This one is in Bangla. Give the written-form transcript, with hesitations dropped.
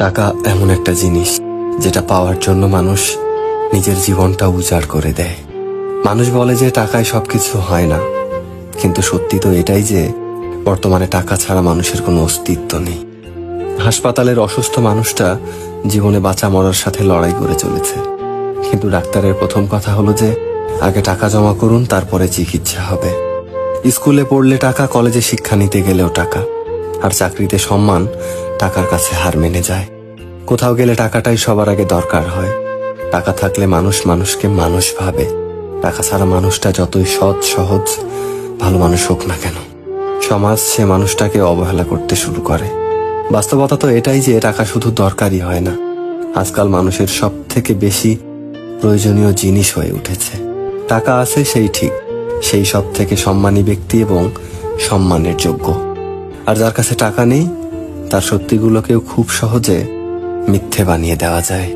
টাকা এমন একটা জিনিস যেটা পাওয়ার জন্য মানুষ নিজের জীবনটা উজাড় করে দেয়। মানুষ বলে যে টাকায় সবকিছু হয় না, কিন্তু সত্যি তো এটাই যে বর্তমানে টাকা ছাড়া মানুষের কোনো অস্তিত্ব নেই। হাসপাতালের অসুস্থ মানুষটা জীবনে বাঁচা মরার সাথে লড়াই করে চলেছে, কিন্তু ডাক্তারের প্রথম কথা হলো যে আগে টাকা জমা করুন, তারপরে চিকিৎসা হবে। স্কুলে পড়লে টাকা, কলেজে শিক্ষা নিতে গেলেও টাকা, আর চাকরিতে সম্মান টাকার কাছে হার মেনে যায়। কোথাও গেলে টাকাটাই সবার আগে দরকার হয়। টাকা থাকলে মানুষ মানুষকে মানুষ ভাবে। টাকা ছাড়া মানুষটা যতই সৎ সহজ ভালো মানুষ হোক না কেন, সমাজ সে মানুষটাকে অবহেলা করতে শুরু করে। বাস্তবতা তো এটাই যে টাকা শুধু দরকারই হয় না, আজকাল মানুষের সব থেকে বেশি প্রয়োজনীয় জিনিস হয়ে উঠেছে। টাকা আছে সেই ঠিক, সেই সব থেকে সম্মানী ব্যক্তি এবং সম্মানের যোগ্য। আর যার কাছে টাকা নেই, তার সত্যিগুলোকেও খুব সহজে মিথ্যে বানিয়ে দেওয়া যায়।